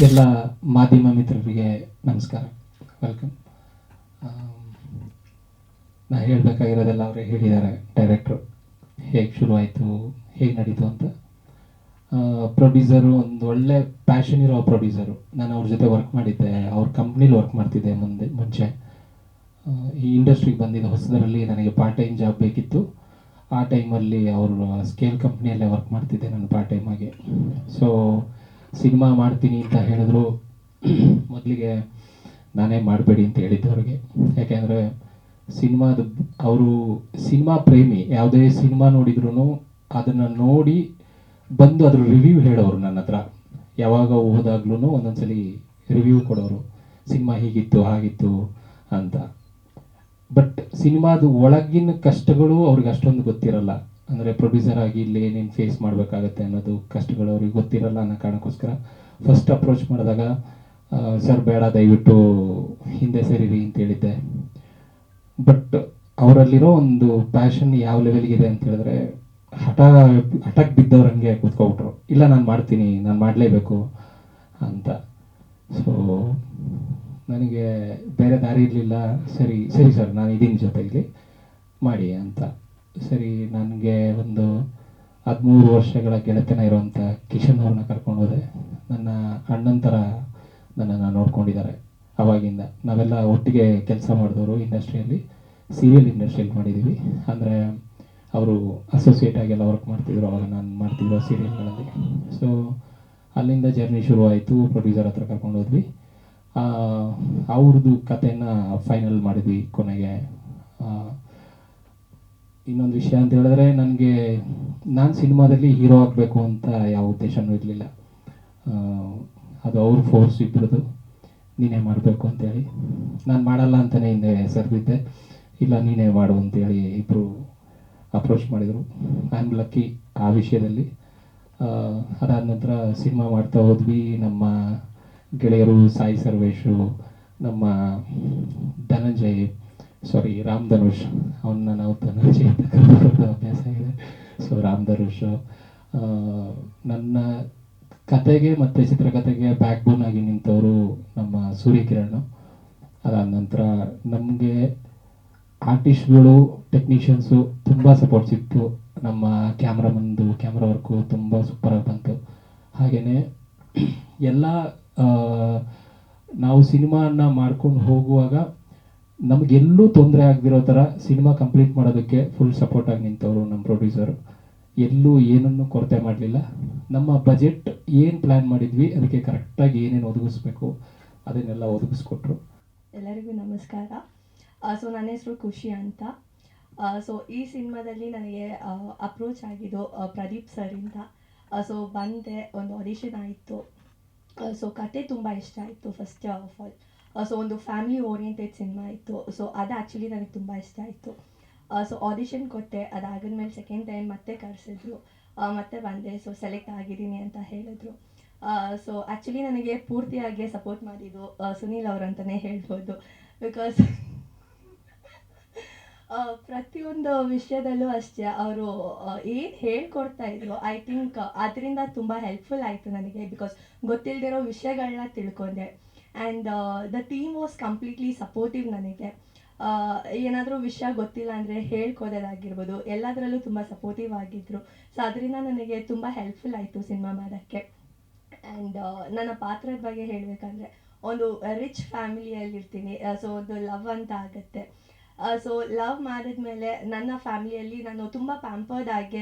ಎಲ್ಲ ಮಾಧ್ಯಮ ಮಿತ್ರರಿಗೆ ನಮಸ್ಕಾರ, ವೆಲ್ಕಮ್. ನಾನು ಹೇಳಬೇಕಾಗಿರೋದೆಲ್ಲ ಅವರೇ ಹೇಳಿದ್ದಾರೆ. ಡೈರೆಕ್ಟ್ರು ಹೇಗೆ ಶುರುವಾಯಿತು, ಹೇಗೆ ನಡೀತು ಅಂತ. ಪ್ರೊಡ್ಯೂಸರು ಒಂದು ಒಳ್ಳೆ ಪ್ಯಾಷನ್ ಇರೋ ಪ್ರೊಡ್ಯೂಸರು. ನಾನು ಅವ್ರ ಜೊತೆ ವರ್ಕ್ ಮಾಡಿದ್ದೆ, ಅವ್ರ ಕಂಪ್ನೀಲಿ ವರ್ಕ್ ಮಾಡ್ತಿದ್ದೆ ಮುಂಚೆ. ಈ ಇಂಡಸ್ಟ್ರಿಗೆ ಬಂದಿದ್ದ ಹೊಸದರಲ್ಲಿ ನನಗೆ ಪಾರ್ಟ್ ಟೈಮ್ ಜಾಬ್ ಬೇಕಿತ್ತು. ಆ ಟೈಮಲ್ಲಿ ಅವರು ಸ್ಕೇಲ್ ಕಂಪ್ನಿಯಲ್ಲೇ ವರ್ಕ್ ಮಾಡ್ತಿದ್ದೆ ನಾನು ಪಾರ್ಟ್ ಟೈಮಾಗಿ. ಸೊ ಸಿನಿಮಾ ಮಾಡ್ತೀನಿ ಅಂತ ಹೇಳಿದ್ರು. ಮೊದಲಿಗೆ ನಾನೇ ಮಾಡಬೇಡಿ ಅಂತ ಹೇಳಿದ್ದೆ ಅವ್ರಿಗೆ. ಯಾಕೆಂದರೆ ಅವರು ಸಿನಿಮಾ ಪ್ರೇಮಿ. ಯಾವುದೇ ಸಿನಿಮಾ ನೋಡಿದ್ರು ಅದನ್ನು ನೋಡಿ ಬಂದು ಅದ್ರ ರಿವ್ಯೂ ಹೇಳೋರು ನನ್ನ ಹತ್ರ. ಯಾವಾಗ ಹೋದಾಗ್ಲೂ ಒಂದೊಂದ್ಸಲಿ ರಿವ್ಯೂ ಕೊಡೋರು, ಸಿನಿಮಾ ಹೀಗಿತ್ತು ಹಾಗಿತ್ತು ಅಂತ. ಬಟ್ ಸಿನಿಮಾದ ಒಳಗಿನ ಕಷ್ಟಗಳು ಅವ್ರಿಗೆ ಅಷ್ಟೊಂದು ಗೊತ್ತಿರಲ್ಲ. ಅಂದರೆ ಪ್ರೊಡ್ಯೂಸರ್ ಆಗಿ ಇಲ್ಲಿ ಏನೇನು ಫೇಸ್ ಮಾಡಬೇಕಾಗತ್ತೆ ಅನ್ನೋದು ಕಷ್ಟಗಳು ಅವ್ರಿಗೆ ಗೊತ್ತಿರಲ್ಲ ಅನ್ನೋ ಕಾರಣಕ್ಕೋಸ್ಕರ ಫಸ್ಟ್ ಅಪ್ರೋಚ್ ಮಾಡಿದಾಗ ಸರ್ ಬೇಡ, ದಯವಿಟ್ಟು ಹಿಂದೆ ಸರಿರಿ ಅಂತ ಹೇಳಿದ್ದೆ. ಬಟ್ ಅವರಲ್ಲಿರೋ ಒಂದು ಪ್ಯಾಷನ್ ಯಾವ ಲೆವೆಲ್ಗಿದೆ ಅಂತ ಹೇಳಿದ್ರೆ, ಹಠಕ್ಕೆ ಬಿದ್ದವ್ರಂಗೆ ಕೂತ್ಕೊಬಿಟ್ರು. ಇಲ್ಲ, ನಾನು ಮಾಡ್ತೀನಿ, ನಾನು ಮಾಡಲೇಬೇಕು ಅಂತ. ಸೊ ನನಗೆ ಬೇರೆ ದಾರಿ ಇರಲಿಲ್ಲ. ಸರಿ ಸರ್, ನಾನು ಇದೀನಿ ಜೊತೆಯಲ್ಲಿ ಮಾಡಿ ಅಂತ. ಸರಿ, ನನಗೆ ಒಂದು 13 ವರ್ಷಗಳ ಗೆಳೆತನ ಇರುವಂಥ ಕಿಶನ್ ಅವ್ರನ್ನ ಕರ್ಕೊಂಡು ಹೋದೆ. ನನ್ನ ಅಣ್ಣನ ಥರ ನನ್ನನ್ನು ನೋಡ್ಕೊಂಡಿದ್ದಾರೆ ಅವಾಗಿಂದ. ನಾವೆಲ್ಲ ಒಟ್ಟಿಗೆ ಕೆಲಸ ಮಾಡಿದವರು ಇಂಡಸ್ಟ್ರಿಯಲ್ಲಿ, ಸೀರಿಯಲ್ ಇಂಡಸ್ಟ್ರಿಯಲ್ಲಿ ಮಾಡಿದ್ದೀವಿ. ಅಂದರೆ ಅವರು ಅಸೋಸಿಯೇಟ್ ಆಗೆಲ್ಲ ವರ್ಕ್ ಮಾಡ್ತಿದ್ರು, ಅವಾಗ ನಾನು ಮಾಡ್ತಿದ್ರು ಸೀರಿಯಲ್ಗಳಲ್ಲಿ. ಸೊ ಅಲ್ಲಿಂದ ಜರ್ನಿ ಶುರುವಾಯಿತು. ಪ್ರೊಡ್ಯೂಸರ್ ಹತ್ರ ಕರ್ಕೊಂಡು ಹೋದ್ವಿ. ಅವ್ರದ್ದು ಕಥೆನ ಫೈನಲ್ ಮಾಡಿದ್ವಿ ಕೊನೆಗೆ. ಇನ್ನೊಂದು ವಿಷಯ ಅಂತ ಹೇಳಿದ್ರೆ, ನಾನು ಸಿನಿಮಾದಲ್ಲಿ ಹೀರೋ ಆಗಬೇಕು ಅಂತ ಯಾವ ಉದ್ದೇಶನೂ ಇರಲಿಲ್ಲ. ಅದು ಅವ್ರ ಫೋರ್ಸ್ ಇಬ್ಬರದು, ನೀನೇ ಮಾಡಬೇಕು ಅಂತೇಳಿ. ನಾನು ಮಾಡಲ್ಲ ಅಂತಲೇ ಹಿಂದೆ ಸರಿದಿದ್ದೆ. ಇಲ್ಲ, ನೀನೇ ಮಾಡು ಅಂತೇಳಿ ಇಬ್ಬರು ಅಪ್ರೋಚ್ ಮಾಡಿದರು. ಐ ಆಮ್ ಲಕ್ಕಿ ಆ ವಿಷಯದಲ್ಲಿ. ಅದಾದ ನಂತರ ಸಿನಿಮಾ ಮಾಡ್ತಾ ಹೋದ್ವಿ. ನಮ್ಮ ಗೆಳೆಯರು ಸಾಯಿ ಸರ್ವೇಶು, ನಮ್ಮ ರಾಮ್ ಧನುಷ್, ಅವನ್ನ ನಾವು ಧನುಷ್ ಅಂತ ಕರೆಯೋದು ಅಭ್ಯಾಸ ಇದೆ. ಸೊ ರಾಮ್ ಧನುಷ್ ನನ್ನ ಕತೆಗೆ ಮತ್ತು ಚಿತ್ರಕಥೆಗೆ ಬ್ಯಾಕ್ ಬೋನ್ ಆಗಿ ನಿಂತವರು ನಮ್ಮ ಸೂರ್ಯಕಿರಣ್. ಅದಾದ ನಂತರ ನಮಗೆ ಆರ್ಟಿಸ್ಟ್ಗಳು, ಟೆಕ್ನಿಷಿಯನ್ಸು ತುಂಬ ಸಪೋರ್ಟ್ ಸಿಕ್ತು. ನಮ್ಮ ಕ್ಯಾಮ್ರಾ ವರ್ಕು ತುಂಬ ಸೂಪರಾಗಿ ಬಂತು. ಹಾಗೆಯೇ ಎಲ್ಲ ನಾವು ಸಿನಿಮಾನ ಮಾಡ್ಕೊಂಡು ಹೋಗುವಾಗ ನಮಗೆಲ್ಲೂ ತೊಂದರೆ ಆಗದಿರೋ ಥರ ಸಿನಿಮಾ ಕಂಪ್ಲೀಟ್ ಮಾಡೋದಕ್ಕೆ ಫುಲ್ ಸಪೋರ್ಟಾಗಿ ನಿಂತವರು ನಮ್ಮ ಪ್ರೊಡ್ಯೂಸರು. ಎಲ್ಲೂ ಏನನ್ನು ಕೊರತೆ ಮಾಡಲಿಲ್ಲ. ನಮ್ಮ ಬಜೆಟ್ ಏನು ಪ್ಲ್ಯಾನ್ ಮಾಡಿದ್ವಿ ಅದಕ್ಕೆ ಕರೆಕ್ಟಾಗಿ ಏನೇನು ಒದಗಿಸ್ಬೇಕು ಅದನ್ನೆಲ್ಲ ಒದಗಿಸ್ಕೊಟ್ರು. ಎಲ್ಲರಿಗೂ ನಮಸ್ಕಾರ. ಸೊ ನನ್ನ ಹೆಸರು ಖುಷಿ ಅಂತ. ಸೊ ಈ ಸಿನಿಮಾದಲ್ಲಿ ನನಗೆ ಅಪ್ರೋಚ್ ಆಗಿದ್ದು ಪ್ರದೀಪ್ ಸರಿಂದ. ಸೊ ಬಂದೆ, ಒಂದು ಆಡಿಷನ್ ಆಯಿತು. ಸೊ ಕತೆ ತುಂಬ ಇಷ್ಟ ಆಯಿತು ಫಸ್ಟ್ ಆಫ್ ಆಲ್. ಸೊ ಒಂದು ಫ್ಯಾಮಿಲಿ ಓರಿಯೆಂಟೆಡ್ ಸಿನಿಮಾ ಇತ್ತು. ಸೊ ಅದು ಆ್ಯಕ್ಚುಲಿ ನನಗೆ ತುಂಬ ಇಷ್ಟ ಆಯಿತು. ಸೊ ಆಡಿಷನ್ ಕೊಟ್ಟೆ. ಅದಾಗಿದ್ಮೇಲೆ ಸೆಕೆಂಡ್ ಟೈಮ್ ಮತ್ತೆ ಕರೆಸಿದ್ರು, ಮತ್ತೆ ಬಂದೆ. ಸೊ ಸೆಲೆಕ್ಟ್ ಆಗಿದ್ದೀನಿ ಅಂತ ಹೇಳಿದ್ರು. ಸೊ ಆ್ಯಕ್ಚುಲಿ ನನಗೆ ಪೂರ್ತಿಯಾಗಿ ಸಪೋರ್ಟ್ ಮಾಡಿದ್ದು ಸುನೀಲ್ ಅವರು ಅಂತಲೇ ಹೇಳ್ಬೋದು. ಬಿಕಾಸ್ ಪ್ರತಿಯೊಂದು ವಿಷಯದಲ್ಲೂ ಅಷ್ಟೇ ಅವರು ಏನು ಹೇಳ್ಕೊಡ್ತಾ ಇದ್ರು, ಐ ಥಿಂಕ್ ಅದರಿಂದ ತುಂಬ ಹೆಲ್ಪ್ಫುಲ್ ಆಯಿತು ನನಗೆ. ಬಿಕಾಸ್ ಗೊತ್ತಿಲ್ಲದಿರೋ ವಿಷಯಗಳನ್ನ ತಿಳ್ಕೊಂಡೆ. And the team was completely supportive ನನಗೆ. ಏನಾದರೂ ವಿಷಯ ಗೊತ್ತಿಲ್ಲ ಅಂದರೆ ಹೇಳ್ಕೊಡೋದಾಗಿರ್ಬೋದು, ಎಲ್ಲದರಲ್ಲೂ ತುಂಬ ಸಪೋರ್ಟಿವ್ ಆಗಿದ್ದರು. ಸೊ ಅದರಿಂದ ನನಗೆ ತುಂಬ ಹೆಲ್ಪ್ಫುಲ್ ಆಯಿತು ಸಿನಿಮಾ ಮಾಡೋಕ್ಕೆ. ಆ್ಯಂಡ್ ನನ್ನ ಪಾತ್ರದ ಬಗ್ಗೆ ಹೇಳಬೇಕಂದ್ರೆ, ಒಂದು ರಿಚ್ ಫ್ಯಾಮಿಲಿಯಲ್ಲಿರ್ತೀನಿ. ಸೊ ಒಂದು ಲವ್ ಅಂತ ಆಗುತ್ತೆ. ಸೊ ಲವ್ ಮಾಡಿದ್ಮೇಲೆ ನನ್ನ ಫ್ಯಾಮಿಲಿಯಲ್ಲಿ ನಾನು ತುಂಬ ಪ್ಯಾಂಪರ್ಡ್ ಆಗಿ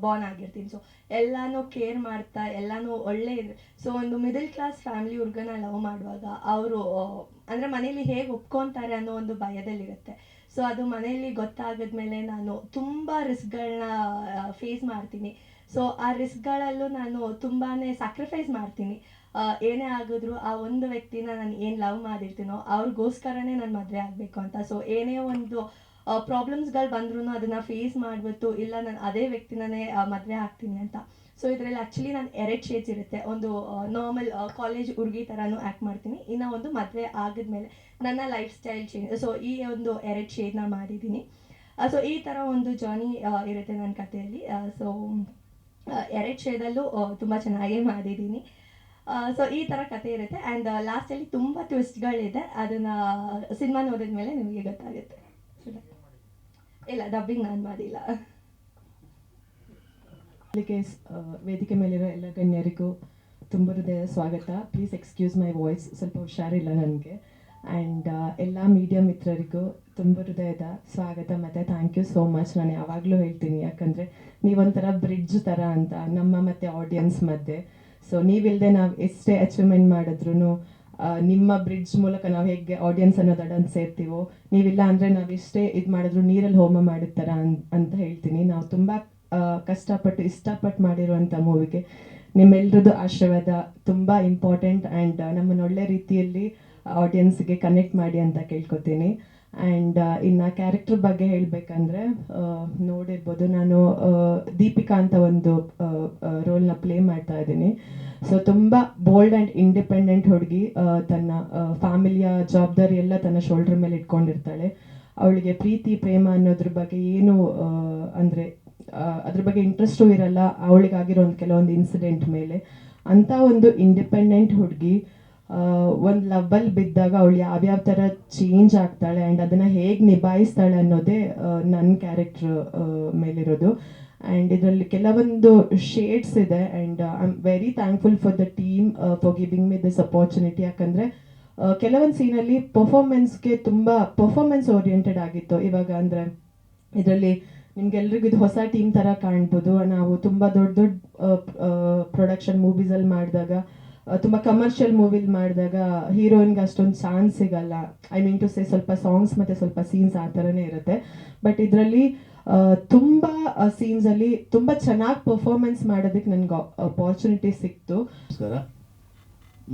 ಬಾರ್ನ್ ಆಗಿರ್ತೀನಿ. ಸೊ ಎಲ್ಲನೂ ಕೇರ್ ಮಾಡ್ತಾ, ಎಲ್ಲನೂ ಒಳ್ಳೆ ಇದೆ. ಸೊ ಒಂದು ಮಿಡಲ್ ಕ್ಲಾಸ್ ಫ್ಯಾಮಿಲಿ ಹುಡುಗನ ಲವ್ ಮಾಡುವಾಗ ಅವರು ಅಂದರೆ ಮನೇಲಿ ಹೇಗೆ ಒಪ್ಕೊತಾರೆ ಅನ್ನೋ ಒಂದು ಭಯದಲ್ಲಿರುತ್ತೆ. ಸೊ ಅದು ಮನೆಯಲ್ಲಿ ಗೊತ್ತಾಗಿದ್ಮೇಲೆ ನಾನು ತುಂಬ ರಿಸ್ಕ್ಗಳನ್ನ ಫೇಸ್ ಮಾಡ್ತೀನಿ. ಸೊ ಆ ರಿಸ್ಕ್ಗಳಲ್ಲೂ ನಾನು ತುಂಬಾ ಸ್ಯಾಕ್ರಿಫೈಸ್ ಮಾಡ್ತೀನಿ. ಏನೇ ಆಗಿದ್ರು ಆ ಒಂದು ವ್ಯಕ್ತಿನ ನಾನು ಏನು ಲವ್ ಮಾಡಿರ್ತೀನೋ ಅವ್ರಿಗೋಸ್ಕರನೇ ನಾನು ಮದುವೆ ಆಗಬೇಕು ಅಂತ. ಸೊ ಏನೇ ಒಂದು ಪ್ರಾಬ್ಲಮ್ಸ್ಗಳು ಬಂದ್ರೂ ಅದನ್ನು ಫೇಸ್ ಮಾಡಿಬಿಟ್ಟು, ಇಲ್ಲ ನಾನು ಅದೇ ವ್ಯಕ್ತಿನೇ ಮದುವೆ ಆಗ್ತೀನಿ ಅಂತ. ಸೊ ಇದರಲ್ಲಿ ಆ್ಯಕ್ಚುಲಿ ನಾನು 2 ಶೇಡ್ಸ್ ಇರುತ್ತೆ. ಒಂದು ನಾರ್ಮಲ್ ಕಾಲೇಜ್ ಹುಡುಗಿ ಥರನೂ ಆ್ಯಕ್ಟ್ ಮಾಡ್ತೀನಿ. ಇನ್ನು ಒಂದು ಮದುವೆ ಆಗಿದ್ಮೇಲೆ ನನ್ನ ಲೈಫ್ ಸ್ಟೈಲ್ ಚೇಂಜ್. ಸೊ ಈ ಒಂದು 2 ಶೇಡ್ನ ಮಾಡಿದ್ದೀನಿ. ಸೊ ಈ ಥರ ಒಂದು ಜರ್ನಿ ಇರುತ್ತೆ ನನ್ನ ಕಥೆಯಲ್ಲಿ. ಸೊ ಎರಡು ಶೇಡಲ್ಲೂ ತುಂಬ ಚೆನ್ನಾಗೇ ಮಾಡಿದ್ದೀನಿ. ಸೊ ಈ ಥರ ಕತೆ ಇರುತ್ತೆ ಆ್ಯಂಡ್ ಲಾಸ್ಟಲ್ಲಿ ತುಂಬ ಟ್ವಿಸ್ಟ್ಗಳಿದೆ. ಅದನ್ನು ಸಿನಿಮಾ ನೋಡಿದ ಮೇಲೆ ನಿಮಗೆ ಗೊತ್ತಾಗುತ್ತೆ. ಇಲ್ಲ, ಡಬ್ಬಿಂಗ್ ನಾನು ಮಾಡಿಲ್ಲ. ವೇದಿಕೆ ಮೇಲಿರೋ ಎಲ್ಲ ಗಣ್ಯರಿಗೂ ತುಂಬ ಹೃದಯ ಸ್ವಾಗತ. ಪ್ಲೀಸ್ ಎಕ್ಸ್ಕ್ಯೂಸ್ ಮೈ ವಾಯ್ಸ್, ಸ್ವಲ್ಪ ಹುಷಾರಿಲ್ಲ ನನಗೆ. ಆ್ಯಂಡ್ ಎಲ್ಲ ಮೀಡಿಯಾ ಮಿತ್ರರಿಗೂ ತುಂಬ ಹೃದಯದ ಸ್ವಾಗತ ಮತ್ತು ಥ್ಯಾಂಕ್ ಯು ಸೋ ಮಚ್. ನಾನು ಯಾವಾಗಲೂ ಹೇಳ್ತೀನಿ, ಯಾಕಂದರೆ ನೀವೊಂಥರ ಬ್ರಿಡ್ಜ್ ಥರ ಅಂತ ನಮ್ಮ ಮತ್ತು ಆಡಿಯನ್ಸ್ ಮಧ್ಯೆ. ಸೊ ನೀವಿಲ್ಲದೆ ನಾವು ಎಷ್ಟೇ ಅಚೀವ್ಮೆಂಟ್ ಮಾಡಿದ್ರು ನಿಮ್ಮ ಬ್ರಿಡ್ಜ್ ಮೂಲಕ ನಾವು ಹೇಗೆ ಆಡಿಯನ್ಸ್ ಅನ್ನೋದನ್ನು ಸೇರ್ತೀವೋ, ನೀವಿಲ್ಲ ಅಂದರೆ ನಾವು ಎಷ್ಟೇ ಇದು ಮಾಡಿದ್ರು ನೀರಲ್ಲಿ ಹೋಮ ಮಾಡಿದ ಅಂತ ಹೇಳ್ತೀನಿ. ನಾವು ತುಂಬ ಕಷ್ಟಪಟ್ಟು ಇಷ್ಟಪಟ್ಟು ಮಾಡಿರುವಂಥ ಮೂವಿಗೆ ನಿಮ್ಮೆಲ್ಲರದ್ದು ಆಶೀರ್ವಾದ ತುಂಬ ಇಂಪಾರ್ಟೆಂಟ್. ಆ್ಯಂಡ್ ನಮ್ಮನ್ನು ಒಳ್ಳೆ ರೀತಿಯಲ್ಲಿ ಆಡಿಯನ್ಸ್ಗೆ ಕನೆಕ್ಟ್ ಮಾಡಿ ಅಂತ ಕೇಳ್ಕೊತೀನಿ. ಆ್ಯಂಡ್ ಇನ್ನು ಕ್ಯಾರೆಕ್ಟರ್ ಬಗ್ಗೆ ಹೇಳಬೇಕಂದ್ರೆ, ನೋಡಿರ್ಬೋದು ನಾನು ದೀಪಿಕಾ ಅಂತ ಒಂದು ರೋಲ್ನ ಪ್ಲೇ ಮಾಡ್ತಾ ಇದ್ದೀನಿ. ಸೊ ತುಂಬ ಬೋಲ್ಡ್ ಆ್ಯಂಡ್ ಇಂಡಿಪೆಂಡೆಂಟ್ ಹುಡುಗಿ, ತನ್ನ ಫ್ಯಾಮಿಲಿಯ ಜವಾಬ್ದಾರಿ ಎಲ್ಲ ತನ್ನ ಶೋಲ್ಡ್ರ್ ಮೇಲೆ ಇಟ್ಕೊಂಡಿರ್ತಾಳೆ. ಅವಳಿಗೆ ಪ್ರೀತಿ ಪ್ರೇಮ ಅನ್ನೋದ್ರ ಬಗ್ಗೆ ಏನು ಅಂದರೆ ಅದ್ರ ಬಗ್ಗೆ ಇಂಟ್ರೆಸ್ಟು ಇರಲ್ಲ. ಅವಳಿಗಾಗಿರೋ ಒಂದು ಕೆಲವೊಂದು ಇನ್ಸಿಡೆಂಟ್ ಮೇಲೆ ಅಂಥ ಒಂದು ಇಂಡಿಪೆಂಡೆಂಟ್ ಹುಡುಗಿ ಒಂದು ಲವ್ವಲ್ಲಿ ಬಿದ್ದಾಗ ಅವಳು ಯಾವ್ಯಾವ ಥರ ಚೇಂಜ್ ಆಗ್ತಾಳೆ ಆ್ಯಂಡ್ ಅದನ್ನು ಹೇಗೆ ನಿಭಾಯಿಸ್ತಾಳೆ ಅನ್ನೋದೇ ನನ್ನ ಕ್ಯಾರೆಕ್ಟ್ರ್ ಮೇಲಿರೋದು. ಆ್ಯಂಡ್ ಇದರಲ್ಲಿ ಕೆಲವೊಂದು ಶೇಡ್ಸ್ ಇದೆ. And I am very thankful for the team for giving me this opportunity. ಯಾಕಂದರೆ ಕೆಲವೊಂದು ಸೀನಲ್ಲಿ ಪರ್ಫಾರ್ಮೆನ್ಸ್ಗೆ ತುಂಬ ಪರ್ಫಾರ್ಮೆನ್ಸ್ ಓರಿಯೆಂಟೆಡ್ ಆಗಿತ್ತು. ಇವಾಗ ಅಂದರೆ ಇದರಲ್ಲಿ ನಿಮ್ಗೆಲ್ರಿಗೂ ಇದು ಹೊಸ ಟೀಮ್ ಥರ ಕಾಣ್ಬೋದು. ನಾವು ತುಂಬ ದೊಡ್ಡ ದೊಡ್ಡ ಪ್ರೊಡಕ್ಷನ್ ಮೂವೀಸಲ್ಲಿ ಮಾಡಿದಾಗ, ತುಂಬ ಕಮರ್ಷಿಯಲ್ ಮೂವಿಲಿ ಮಾಡಿದಾಗ ಹೀರೋಯಿನ್ಗೆ ಅಷ್ಟೊಂದು ಚಾನ್ಸ್ ಸಿಗಲ್ಲ. ಐ ಮೀನ್ ಟು ಸೇ ಸ್ವಲ್ಪ ಸಾಂಗ್ಸ್ ಮತ್ತು ಸ್ವಲ್ಪ ಸೀನ್ಸ್ ಆ ಥರನೇ ಇರುತ್ತೆ. ಬಟ್ ಇದರಲ್ಲಿ ತುಂಬ ಸೀನ್ಸಲ್ಲಿ ತುಂಬ ಚೆನ್ನಾಗಿ ಪರ್ಫಾರ್ಮೆನ್ಸ್ ಮಾಡೋದಕ್ಕೆ ನನಗೆ ಅಪಾರ್ಚುನಿಟಿ ಸಿಕ್ತು. ನಮಸ್ಕಾರ.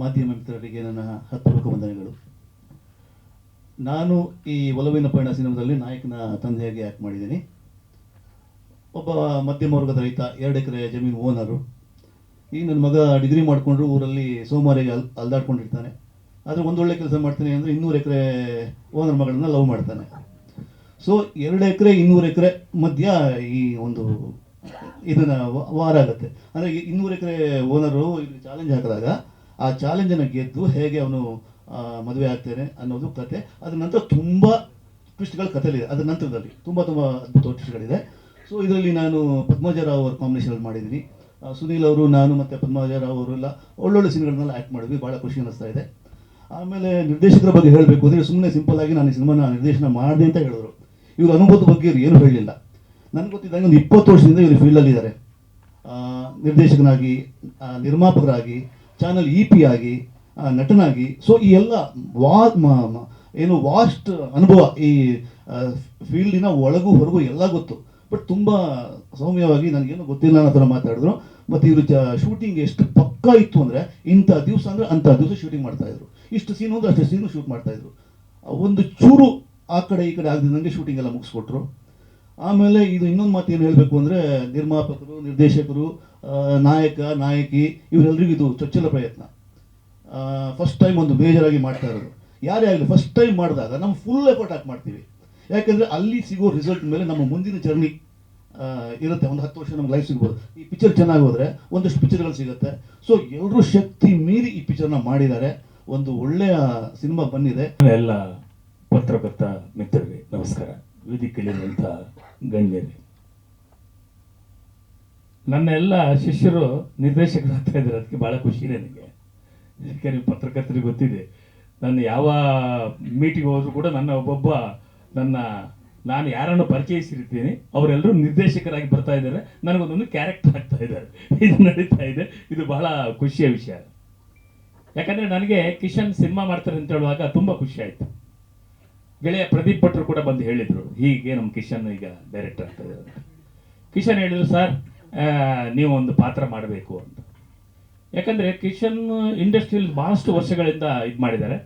ಮಾಧ್ಯಮ ಮಿತ್ರರಿಗೆ ನನ್ನ ಹೃತ್ಪೂರ್ವಕ ವಂದನೆಗಳು. ನಾನು ಈ ಒಲವಿನ ಪಯಣ ಸಿನಿಮಾದಲ್ಲಿ ನಾಯಕನ ತಂದೆಯಾಗಿ ಆ್ಯಕ್ಟ್ ಮಾಡಿದ್ದೀನಿ. ಒಬ್ಬ ಮಧ್ಯಮ ವರ್ಗದ ರೈತ, 2 ಎಕರೆ ಜಮೀನು ಓನರು. ಈಗ ನನ್ನ ಮಗ ಡಿಗ್ರಿ ಮಾಡಿಕೊಂಡ್ರು ಊರಲ್ಲಿ ಸೋಮಾರಿಗೆ ಅಲ್ದಾಡ್ಕೊಂಡಿರ್ತಾನೆ. ಆದರೆ ಒಂದೊಳ್ಳೆ ಕೆಲಸ ಮಾಡ್ತಾನೆ ಅಂದರೆ 200 ಎಕರೆ ಓನರ್ ಮಗಳನ್ನ ಲವ್ ಮಾಡ್ತಾನೆ. ಸೊ 2 ಎಕರೆ 200 ಎಕರೆ ಮಧ್ಯ ಈ ಒಂದು ಇದನ್ನು ವಾರ ಆಗುತ್ತೆ. ಅಂದರೆ 200 ಎಕರೆ ಓನರು ಇಲ್ಲಿ ಚಾಲೆಂಜ್ ಹಾಕಿದಾಗ ಆ ಚಾಲೆಂಜನ್ನು ಗೆದ್ದು ಹೇಗೆ ಅವನು ಮದುವೆ ಆಗ್ತಾನೆ ಅನ್ನೋದು ಕತೆ. ಅದ್ರ ನಂತರ ತುಂಬ ಟ್ವಿಸ್ಟ್ಗಳ ಕಥೆಲಿದೆ. ಅದ್ರ ನಂತರದಲ್ಲಿ ತುಂಬ ಅದ್ಭುತ ಟ್ವಿಸ್ಟ್ಗಳಿದೆ. ಸೊ ಇದರಲ್ಲಿ ನಾನು ಪದ್ಮಜರಾವ್ ಅವ್ರ ಕಾಂಬಿನೇಷನಲ್ಲಿ ಮಾಡಿದ್ದೀನಿ. ಸುನೀಲ್ ಅವರು, ನಾನು ಮತ್ತು ಪದ್ಮಜರಾವ್ ಅವರೆಲ್ಲ ಒಳ್ಳೊಳ್ಳೆ ಸೀನ್ಗಳನ್ನೆಲ್ಲ ಆ್ಯಕ್ಟ್ ಮಾಡಿದ್ವಿ. ಭಾಳ ಖುಷಿ ಅನ್ನಿಸ್ತಾ ಇದೆ. ಆಮೇಲೆ ನಿರ್ದೇಶಕರ ಬಗ್ಗೆ ಹೇಳಬೇಕು ಅಂದರೆ, ಸುಮ್ಮನೆ ಸಿಂಪಲ್ ಆಗಿ ನಾನು ಈ ಸಿನಿಮಾನ ನಿರ್ದೇಶನ ಮಾಡಿದೆ ಅಂತ ಹೇಳಿದ್ರು. ಇವ್ರ ಅನುಭವದ ಬಗ್ಗೆ ಇವ್ರು ಏನೂ ಹೇಳಲಿಲ್ಲ. ನನಗೆ ಗೊತ್ತಿದ್ದಂಗೆ ಒಂದು 20 ವರ್ಷದಿಂದ ಇವರು ಫೀಲ್ಡಲ್ಲಿದ್ದಾರೆ. ನಿರ್ದೇಶಕನಾಗಿ, ನಿರ್ಮಾಪಕರಾಗಿ, ಚಾನಲ್ EP ಆಗಿ, ನಟನಾಗಿ. ಸೊ ಈ ಎಲ್ಲ ವಾಸ್ಟ್ ಅನುಭವ. ಈ ಫೀಲ್ಡಿನ ಒಳಗೂ ಹೊರಗೂ ಎಲ್ಲ ಗೊತ್ತು. ಬಟ್ ತುಂಬ ಸೌಮ್ಯವಾಗಿ ನನಗೇನು ಗೊತ್ತಿಲ್ಲ ಅನ್ನೋ ಥರ ಮಾತಾಡಿದ್ರು. ಮತ್ತು ಇವರು ಶೂಟಿಂಗ್ ಎಷ್ಟು ಪಕ್ಕಾ ಇತ್ತು ಅಂದರೆ, ಇಂಥ ದಿವಸ ಅಂದರೆ ಅಂಥ ದಿವಸ ಶೂಟಿಂಗ್ ಮಾಡ್ತಾಯಿದ್ರು. ಇಷ್ಟು ಸೀನು ಅಂದರೆ ಅಷ್ಟು ಸೀನು ಶೂಟ್ ಮಾಡ್ತಾಯಿದ್ರು. ಒಂದು ಚೂರು ಆ ಕಡೆ ಈ ಕಡೆ ಆಗದಿದ್ದಂಗೆ ಶೂಟಿಂಗ್ ಎಲ್ಲ ಮುಗಿಸ್ಕೊಟ್ರು. ಆಮೇಲೆ ಇದು ಇನ್ನೊಂದು ಮಾತು ಏನು ಹೇಳಬೇಕು ಅಂದರೆ, ನಿರ್ಮಾಪಕರು, ನಿರ್ದೇಶಕರು, ನಾಯಕ, ನಾಯಕಿ ಇವರೆಲ್ಲರಿಗೂ ಇದು ಚೊಚ್ಚಲ ಪ್ರಯತ್ನ. ಫಸ್ಟ್ ಟೈಮ್ ಒಂದು ಮೇಜರಾಗಿ ಮಾಡ್ತಾ ಇರೋದು. ಯಾರೇ ಆಗಲಿ ಫಸ್ಟ್ ಟೈಮ್ ಮಾಡಿದಾಗ ನಮ್ಮ ಫುಲ್ ಎಫರ್ಟ್ ಹಾಕಿ ಮಾಡ್ತೀವಿ. ಯಾಕೆಂದರೆ ಅಲ್ಲಿ ಸಿಗೋ ರಿಸಲ್ಟ್ ಮೇಲೆ ನಮ್ಮ ಮುಂದಿನ ಜರ್ನಿ ಇರುತ್ತೆ. ಒಂದು 10 ವರ್ಷ ನಮ್ಗೆ ಲೈಫ್ ಸಿಗ್ಬೋದು. ಈ ಪಿಕ್ಚರ್ ಚೆನ್ನಾಗಿ ಹೋದರೆ ಒಂದಷ್ಟು ಪಿಕ್ಚರ್ಗಳು ಸಿಗುತ್ತೆ. ಸೊ ಎಲ್ಲರೂ ಶಕ್ತಿ ಮೀರಿ ಈ ಪಿಕ್ಚರ್ನ ಮಾಡಿದ್ದಾರೆ. ಒಂದು ಒಳ್ಳೆಯ ಸಿನಿಮಾ ಬಂದಿದೆ. ಎಲ್ಲ ಪತ್ರಕರ್ತ ಮಿತ್ರರಿಗೆ ನಮಸ್ಕಾರ. ವೇದಿಕೆಯಲ್ಲಿರುವಂಥ ಗಣ್ಯರೇ, ನನ್ನ ಎಲ್ಲ ಶಿಷ್ಯರು ನಿರ್ದೇಶಕರಾಗ್ತಾ ಇದ್ದಾರೆ. ಅದಕ್ಕೆ ಭಾಳ ಖುಷಿ ನನಗೆ. ಯಾಕೆಂದರೆ ಪತ್ರಕರ್ತರಿಗೆ ಗೊತ್ತಿದೆ, ನಾನು ಯಾವ ಮೀಟಿಂಗ್ ಹೋದರೂ ಕೂಡ ನಾನು ಯಾರನ್ನು ಪರಿಚಯಿಸಿರ್ತೀನಿ ಅವರೆಲ್ಲರೂ ನಿರ್ದೇಶಕರಾಗಿ ಬರ್ತಾ ಇದ್ದಾರೆ. ನನಗೊಂದೊಂದು ಕ್ಯಾರೆಕ್ಟರ್ ಆಗ್ತಾ ಇದ್ದಾರೆ. ಇದು ನಡೀತಾ ಇದೆ. ಇದು ಬಹಳ ಖುಷಿಯ ವಿಷಯ. ಯಾಕಂದರೆ ನನಗೆ ಕಿಶನ್ ಸಿನಿಮಾ ಮಾಡ್ತಾರೆ ಅಂತ ಹೇಳುವಾಗ ತುಂಬ ಖುಷಿ ಆಯಿತು. ಗೆಳೆಯ ಪ್ರದೀಪ್ ಭಟ್ರು ಕೂಡ ಬಂದು ಹೇಳಿದರು, ಹೀಗೆ ನಮ್ಮ ಕಿಶನ್ ಈಗ ಡೈರೆಕ್ಟರ್ ಆಗ್ತಾ ಇದ್ದಾರೆ. ಕಿಶನ್ ಹೇಳಿದರು, ಸರ್ ನೀವು ಒಂದು ಪಾತ್ರ ಮಾಡಬೇಕು ಅಂತ. ಯಾಕಂದರೆ ಕಿಶನ್ ಇಂಡಸ್ಟ್ರಿಯಲ್ಲಿ ಭಾಳಷ್ಟು ವರ್ಷಗಳಿಂದ ಇದು ಮಾಡಿದ್ದಾರೆ.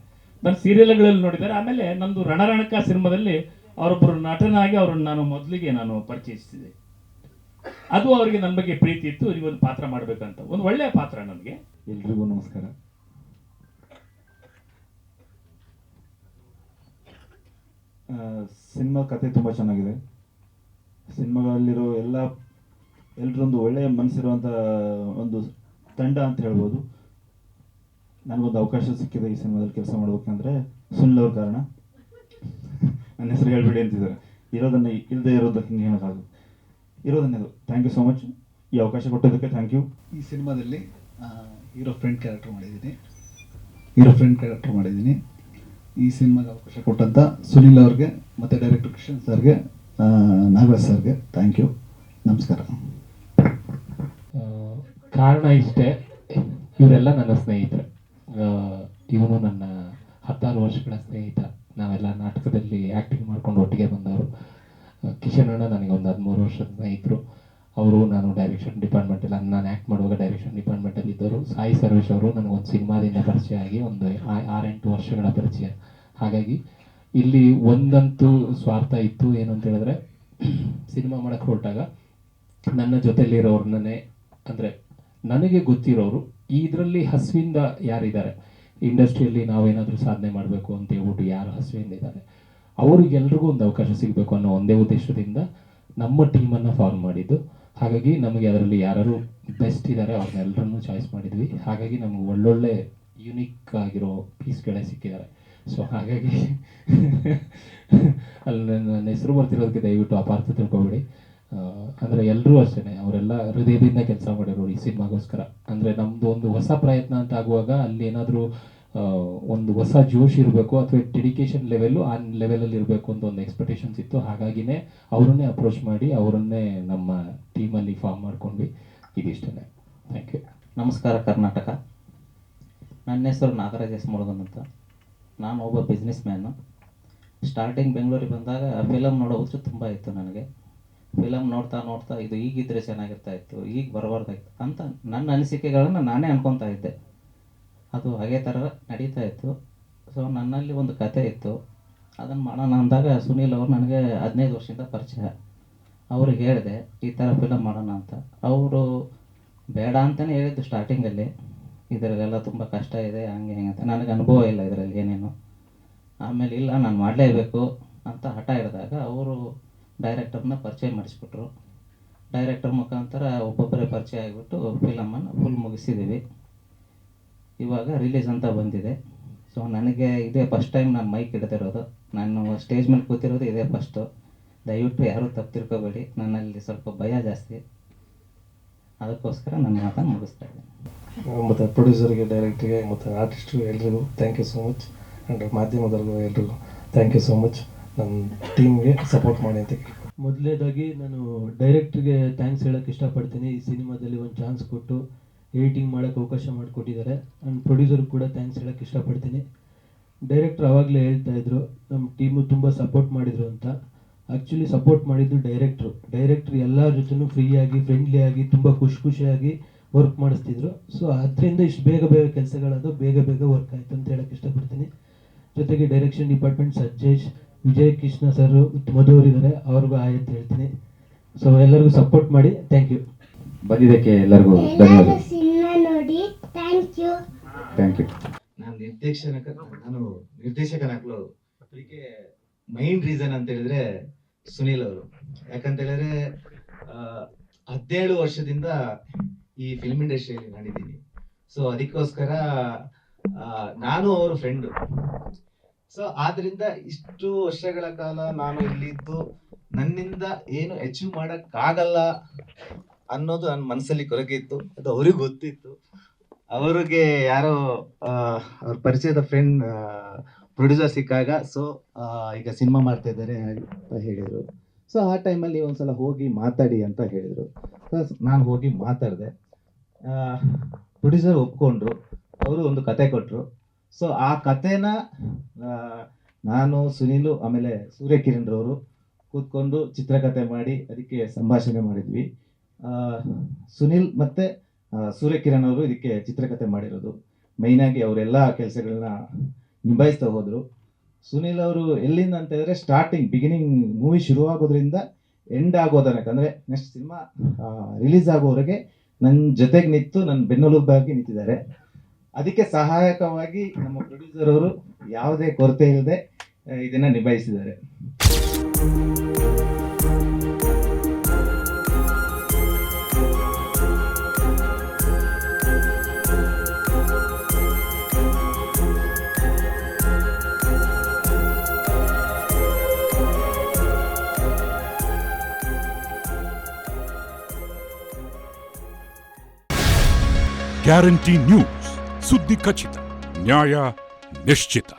ನನ್ನ ಸೀರಿಯಲ್ಗಳಲ್ಲಿ ನೋಡಿದ್ದಾರೆ. ಆಮೇಲೆ ನಂದು ರಣರಣಕ ಸಿನಿಮಾದಲ್ಲಿ ಅವರೊಬ್ಬರು ನಟನಾಗಿ ಅವರನ್ನು ನಾನು ಪರಿಚಯಿಸಿದೆ. ಅದು ಅವರಿಗೆ ನನ್ನ ಬಗ್ಗೆ ಪ್ರೀತಿ ಇತ್ತು. ಒಂದು ಪಾತ್ರ ಮಾಡಬೇಕಂತ, ಒಂದು ಒಳ್ಳೆಯ ಪಾತ್ರ ನನಗೆ. ಎಲ್ರಿಗೂ ನಮಸ್ಕಾರ. ಸಿನಿಮಾ ಕತೆ ತುಂಬ ಚೆನ್ನಾಗಿದೆ. ಸಿನಿಮಾಗಳಲ್ಲಿರೋ ಎಲ್ಲ ಎಲ್ಲರೊಂದು ಒಳ್ಳೆಯ ಮನಸ್ಸಿರುವಂಥ ಒಂದು ತಂಡ ಅಂತ ಹೇಳ್ಬೋದು. ನನಗೊಂದು ಅವಕಾಶ ಸಿಕ್ಕಿದೆ ಈ ಸಿನಿಮಾದಲ್ಲಿ ಕೆಲಸ ಮಾಡ್ಬೇಕಂದ್ರೆ ಸುನಿಲ್ ಅವ್ರ ಕಾರಣ. ನನ್ನ ಹೆಸರು ಹೇಳ್ಬಿಡಿ ಅಂತಿದ್ದಾರೆ. ಇರೋದನ್ನೇ ಇಲ್ಲದೆ ಇರೋದಕ್ಕೆ ಹಿಂಗೆ ಹೇಳೋಕ್ಕಾಗಲ್ಲ. ಇರೋದನ್ನೇ ಅದು. Thank you so much. ಈ ಅವಕಾಶ ಕೊಟ್ಟಿದ್ದಕ್ಕೆ ಥ್ಯಾಂಕ್ ಯು. ಈ ಸಿನಿಮಾದಲ್ಲಿ ಹೀರೋ ಫ್ರೆಂಡ್ ಕ್ಯಾರೆಕ್ಟರ್ ಮಾಡಿದ್ದೀನಿ. ಈ ಸಿನಿಮಾಗೆ ಅವಕಾಶ ಕೊಟ್ಟಂಥ ಸುನಿಲ್ ಅವ್ರಿಗೆ ಮತ್ತು ಡೈರೆಕ್ಟರ್ ಕಿಶನ್ ಸರ್ಗೆ, ನಾಗರಾಜ್ ಸರ್ಗೆ ಥ್ಯಾಂಕ್ ಯು. ನಮಸ್ಕಾರ. ಕಾರಣ ಇಷ್ಟೇ, ಇವರೆಲ್ಲ ನನ್ನ ಸ್ನೇಹಿತರು. ಇವನು ನನ್ನ 16 ವರ್ಷಗಳ ಸ್ನೇಹಿತ. ನಾವೆಲ್ಲ ನಾಟಕದಲ್ಲಿ ಆ್ಯಕ್ಟಿಂಗ್ ಮಾಡ್ಕೊಂಡು ಒಟ್ಟಿಗೆ ಬಂದವರು. ಕಿಶನ್ ಅಣ್ಣ ನನಗೆ ಒಂದು 13 ವರ್ಷದ ಸ್ನೇಹಿತರು. ಅವರು ನಾನು ಡೈರೆಕ್ಷನ್ ಡಿಪಾರ್ಟ್ಮೆಂಟಲ್ಲಿ, ನಾನು ಆ್ಯಕ್ಟ್ ಮಾಡುವಾಗ ಡೈರೆಕ್ಷನ್ ಡಿಪಾರ್ಟ್ಮೆಂಟಲ್ಲಿ ಇದ್ದರು. ಸಾಯಿ ಸರ್ವೇಶ್ ಅವರು ನನಗೊಂದು ಸಿನಿಮಾದಿಂದ ಪರಿಚಯ ಆಗಿ ಒಂದು 6-8 ವರ್ಷಗಳ ಪರಿಚಯ. ಹಾಗಾಗಿ ಇಲ್ಲಿ ಒಂದಂತೂ ಸ್ವಾರ್ಥ ಇತ್ತು. ಏನು ಅಂತ ಹೇಳಿದ್ರೆ, ಸಿನಿಮಾ ಮಾಡೋಕ್ಕೆ ಹೊರಟಾಗ ನನ್ನ ಜೊತೆಲಿರೋರ್ನೇ, ಅಂದರೆ ನನಗೆ ಗೊತ್ತಿರೋರು ಇದರಲ್ಲಿ ಹಸುವಿಂದ ಯಾರಿದ್ದಾರೆ, ಇಂಡಸ್ಟ್ರಿಯಲ್ಲಿ ನಾವೇನಾದರೂ ಸಾಧನೆ ಮಾಡಬೇಕು ಅಂತ ಹೇಳ್ಬಿಟ್ಟು ಯಾರು ಹಸುವಿಂದ ಇದ್ದಾರೆ, ಅವರಿಗೆಲ್ರಿಗೂ ಒಂದು ಅವಕಾಶ ಸಿಗಬೇಕು ಅನ್ನೋ ಒಂದೇ ಉದ್ದೇಶದಿಂದ ನಮ್ಮ ಟೀಮನ್ನು ಫಾರ್ಮ್ ಮಾಡಿದ್ದು. ಹಾಗಾಗಿ ನಮಗೆ ಅದರಲ್ಲಿ ಯಾರು ಬೆಸ್ಟ್ ಇದ್ದಾರೆ ಅವ್ರನ್ನೆಲ್ಲರನ್ನೂ ಚಾಯ್ಸ್ ಮಾಡಿದ್ವಿ. ಹಾಗಾಗಿ ನಮ್ಗೆ ಒಳ್ಳೊಳ್ಳೆ ಯುನಿಕ್ ಆಗಿರೋ ಪೀಸ್ಗಳೇ ಸಿಕ್ಕಿದ್ದಾರೆ. ಸೊ ಹಾಗಾಗಿ ಅಲ್ಲಿ ನನ್ನ ಹೆಸರು ಬರ್ತಿರೋದಕ್ಕೆ ದಯವಿಟ್ಟು ಅಪಾರ್ಥ ತಿಳ್ಕೊಬೇಡಿ. ಅಂದರೆ ಎಲ್ಲರೂ ಅಷ್ಟೇ, ಅವರೆಲ್ಲ ಹೃದಯದಿಂದ ಕೆಲಸ ಮಾಡಿರೋರು ಈ ಸಿನಿಮಾಗೋಸ್ಕರ. ಅಂದರೆ ನಮ್ಮದು ಒಂದು ಹೊಸ ಪ್ರಯತ್ನ ಅಂತ ಆಗುವಾಗ ಅಲ್ಲಿ ಏನಾದರೂ ಒಂದು ಹೊಸ ಜೋಶ್ ಇರಬೇಕು ಅಥವಾ ಡೆಡಿಕೇಶನ್ ಲೆವೆಲ್ಲು ಆ ಲೆವೆಲಲ್ಲಿ ಇರಬೇಕು ಅಂತ ಒಂದು ಎಕ್ಸ್ಪೆಕ್ಟೇಷನ್ಸ್ ಇತ್ತು. ಹಾಗಾಗಿನೇ ಅವರನ್ನೇ ಅಪ್ರೋಚ್ ಮಾಡಿ ಅವರನ್ನೇ ನಮ್ಮ ಟೀಮಲ್ಲಿ ಫಾರ್ಮ್ ಮಾಡ್ಕೊಂಡ್ವಿ. ಇದಿಷ್ಟೇ. Thank you. ನಮಸ್ಕಾರ ಕರ್ನಾಟಕ. ನನ್ನ ಹೆಸರು ನಾಗರಾಜ್ ಎಸ್ ಮುಳುಗನ್ ಅಂತ. ನಾನು ಒಬ್ಬ ಬಿಸ್ನೆಸ್ ಮ್ಯಾನು. ಸ್ಟಾರ್ಟಿಂಗ್ ಬೆಂಗಳೂರಿಗೆ ಬಂದಾಗ ಫಿಲಮ್ ನೋಡೋ ಹುಚ್ಚು ತುಂಬ ಇತ್ತು ನನಗೆ. ಫಿಲಮ್ ನೋಡ್ತಾ ನೋಡ್ತಾ ಇದು ಈಗಿದ್ರೆ ಚೆನ್ನಾಗಿರ್ತಾ ಇತ್ತು, ಈಗ ಬರಬಾರ್ದಾಗಿತ್ತು ಅಂತ ನನ್ನ ಅನಿಸಿಕೆಗಳನ್ನು ನಾನೇ ಅನ್ಕೊತಾ ಇದ್ದೆ. ಅದು ಹಾಗೆ ಥರ ನಡೀತಾ ಇತ್ತು. ಸೊ ನನ್ನಲ್ಲಿ ಒಂದು ಕತೆ ಇತ್ತು, ಅದನ್ನು ಮಾಡೋಣ ಅಂದಾಗ ಸುನೀಲ್ ಅವರು ನನಗೆ 15 ವರ್ಷದಿಂದ ಪರಿಚಯ. ಅವ್ರಿಗೆ ಹೇಳಿದೆ ಈ ಥರ ಫಿಲಮ್ ಮಾಡೋಣ ಅಂತ. ಅವರು ಬೇಡ ಅಂತಲೇ ಹೇಳಿದ್ದು ಸ್ಟಾರ್ಟಿಂಗಲ್ಲಿ, ಇದರಲ್ಲೆಲ್ಲ ತುಂಬ ಕಷ್ಟ ಇದೆ ಹಂಗೆ ಹೆಂಗೆ ಅಂತ. ನನಗೆ ಅನುಭವ ಇಲ್ಲ ಇದರಲ್ಲಿ ಏನೇನು. ಆಮೇಲೆ ಇಲ್ಲ ನಾನು ಮಾಡಲೇಬೇಕು ಅಂತ ಹಠ ಹಿಡಿದಾಗ ಅವರು ಡೈರೆಕ್ಟರ್ನ ಪರಿಚಯ ಮಾಡಿಸ್ಬಿಟ್ರು. ಡೈರೆಕ್ಟರ್ ಮುಖಾಂತರ ಒಬ್ಬೊಬ್ಬರೇ ಪರಿಚಯ ಆಗಿಬಿಟ್ಟು ಫಿಲಮನ್ನು ಫುಲ್ ಮುಗಿಸಿದ್ದೀವಿ. ಇವಾಗ ರಿಲೀಸ್ ಅಂತ ಬಂದಿದೆ. ಸೊ ನನಗೆ ಇದೇ ಫಸ್ಟ್ ಟೈಮ್ ನಾನು ಮೈಕ್ ಹಿಡ್ದಿರೋದು. ನಾನು ಸ್ಟೇಜ್ ಮೇಲೆ ಕೂತಿರೋದು ಇದೇ ಫಸ್ಟು. ದಯವಿಟ್ಟು ಯಾರೂ ತಪ್ಪು ತಿಳ್ಕೊಬೇಡಿ, ನನ್ನಲ್ಲಿ ಸ್ವಲ್ಪ ಭಯ ಜಾಸ್ತಿ. ಅದಕ್ಕೋಸ್ಕರ ನನ್ನ ಮಾತನ್ನು ಮುಗಿಸ್ತಾ ಇದ್ದೀನಿ. ಮತ್ತು ಪ್ರೊಡ್ಯೂಸರ್ಗೆ, ಡೈರೆಕ್ಟ್ರಿಗೆ ಮತ್ತು ಆರ್ಟಿಸ್ಟ್ರು ಎಲ್ರಿಗೂ thank you so much. And ಮಾಧ್ಯಮದವ್ರಿಗೂ ಎಲ್ರಿಗೂ ಥ್ಯಾಂಕ್ ಯು ಸೋ ಮಚ್. ನಮ್ಮ ಟೀಮ್ಗೆ ಸಪೋರ್ಟ್ ಮಾಡಿ ಅಂತ. ಮೊದಲನೇದಾಗಿ ನಾನು ಡೈರೆಕ್ಟ್ರಿಗೆ ಥ್ಯಾಂಕ್ಸ್ ಹೇಳೋಕ್ಕೆ ಇಷ್ಟಪಡ್ತೀನಿ. ಈ ಸಿನಿಮಾದಲ್ಲಿ ಒಂದು ಚಾನ್ಸ್ ಕೊಟ್ಟು ಎಡಿಟಿಂಗ್ ಮಾಡೋಕ್ಕೆ ಅವಕಾಶ ಮಾಡಿಕೊಟ್ಟಿದ್ದಾರೆ. ಆ್ಯಂಡ್ ಪ್ರೊಡ್ಯೂಸರ್ಗೆ ಕೂಡ ಥ್ಯಾಂಕ್ಸ್ ಹೇಳೋಕ್ಕೆ ಇಷ್ಟಪಡ್ತೀನಿ. ಡೈರೆಕ್ಟ್ರ್ ಆವಾಗಲೇ ಹೇಳ್ತಾಯಿದ್ರು ನಮ್ಮ ಟೀಮು ತುಂಬ ಸಪೋರ್ಟ್ ಮಾಡಿದರು ಅಂತ. ಆ್ಯಕ್ಚುಲಿ ಸಪೋರ್ಟ್ ಮಾಡಿದ್ದು ಡೈರೆಕ್ಟ್ರು ಎಲ್ಲರ ಜೊತೆನೂ ಫ್ರೀಯಾಗಿ, ಫ್ರೆಂಡ್ಲಿಯಾಗಿ, ತುಂಬ ಖುಷಿಯಾಗಿ ವರ್ಕ್ ಮಾಡಿಸ್ತಿದ್ರು. ಸೊ ಅದರಿಂದ ಇಷ್ಟು ಬೇಗ ಕೆಲಸಗಳದು ಬೇಗ ವರ್ಕ್ ಆಯಿತು ಅಂತ ಹೇಳೋಕ್ಕೆ ಇಷ್ಟಪಡ್ತೀನಿ. ಜೊತೆಗೆ direction department Sajjesh, Vijay Krishna sir, Madhu ಅವರಿದ್ದಾರೆ, ಅವ್ರಿಗೂ ಆಯ್ ಅಂತ ಹೇಳ್ತೀನಿ. ಸೊ ಎಲ್ಲರಿಗೂ ಸಪೋರ್ಟ್ ಮಾಡಿ. Thank you. ಬಂದಿದ್ದಕ್ಕೆ ಎಲ್ಲರಿಗೂ ಧನ್ಯವಾದ. Thank you. ನಾನು ನಿರ್ದೇಶಕನಾಗಲು ಅದಕ್ಕೆ ಮೈನ್ ರೀಸನ್ ಅಂತ ಹೇಳಿದ್ರೆ ಸುನೀಲ್ ಅವರು. ಯಾಕಂತ ಹೇಳಿದ್ರೆ 17 ವರ್ಷದಿಂದ ಈ ಫಿಲ್ಮ್ ಇಂಡಸ್ಟ್ರಿಯಲ್ಲಿ ನಾನಿದ್ದೀನಿ. ಸೊ ಅದಕ್ಕೋಸ್ಕರ ನಾನು ಅವರು ಫ್ರೆಂಡು. ಸೊ ಆದ್ರಿಂದ ಇಷ್ಟು ವರ್ಷಗಳ ಕಾಲ ನಾನು ಇಲ್ಲಿದ್ದು ನನ್ನಿಂದ ಏನು ಅಚೀವ್ ಮಾಡೋಕ್ಕಾಗಲ್ಲ ಅನ್ನೋದು ನನ್ನ ಮನಸ್ಸಲ್ಲಿ ಕೊರಗೆ ಇತ್ತು. ಅದು ಅವ್ರಿಗೆ ಗೊತ್ತಿತ್ತು. ಅವ್ರಿಗೆ ಯಾರೋ ಅವ್ರ ಪರಿಚಯದ ಫ್ರೆಂಡ್ ಪ್ರೊಡ್ಯೂಸರ್ ಸಿಕ್ಕಾಗ ಸೊ ಈಗ ಸಿನಿಮಾ ಮಾಡ್ತಾ ಇದ್ದಾರೆ ಅಂತ ಹೇಳಿದರು. ಸೊ ಆ ಟೈಮಲ್ಲಿ ಒಂದ್ಸಲ ಹೋಗಿ ಮಾತಾಡಿ ಅಂತ ಹೇಳಿದರು. ನಾನು ಹೋಗಿ ಮಾತಾಡಿದೆ. ಪ್ರೊಡ್ಯೂಸರ್ ಒಪ್ಕೊಂಡ್ರು. ಅವರು ಒಂದು ಕತೆ ಕೊಟ್ಟರು. ಸೊ ಆ ಕತೆನ ನಾನು, ಸುನೀಲು, ಆಮೇಲೆ ಸೂರ್ಯಕಿರಣ್ ರವರು ಕೂತ್ಕೊಂಡು ಚಿತ್ರಕಥೆ ಮಾಡಿ ಅದಕ್ಕೆ ಸಂಭಾಷಣೆ ಮಾಡಿದ್ವಿ. ಸುನೀಲ್ ಮತ್ತು ಸೂರ್ಯಕಿರಣ್ ಅವರು ಇದಕ್ಕೆ ಚಿತ್ರಕಥೆ ಮಾಡಿರೋದು. ಮೈನಾಗಿ ಅವರೆಲ್ಲ ಕೆಲಸಗಳನ್ನ ನಿಭಾಯಿಸ್ತಾ ಹೋದರು. ಸುನೀಲ್ ಅವರು ಎಲ್ಲಿಂದ ಅಂತ ಹೇಳಿದ್ರೆ ಬಿಗಿನಿಂಗ್ ಮೂವಿ ಶುರುವಾಗೋದ್ರಿಂದ ಎಂಡ್ ಆಗೋ ತನಕ, ಅಂದರೆ ನೆಕ್ಸ್ಟ್ ಸಿನಿಮಾ ರಿಲೀಸ್ ಆಗೋವರೆಗೆ ನನ್ನ ಜೊತೆಗೆ ನಿಂತು ನನ್ನ ಬೆನ್ನೆಲುಬಾಗಿ ನಿಂತಿದ್ದಾರೆ. ಅದಕ್ಕೆ ಸಹಾಯಕವಾಗಿ ನಮ್ಮ ಪ್ರೊಡ್ಯೂಸರ್ ಅವರು ಯಾವುದೇ ಕೊರತೆ ಇಲ್ಲದೆ ಇದನ್ನು ನಿಭಾಯಿಸಿದ್ದಾರೆ. ಗ್ಯಾರಂಟಿ ನ್ಯೂಸ್, ಸುದ್ದಿ ಖಚಿತ, ನ್ಯಾಯ ನಿಶ್ಚಿತ.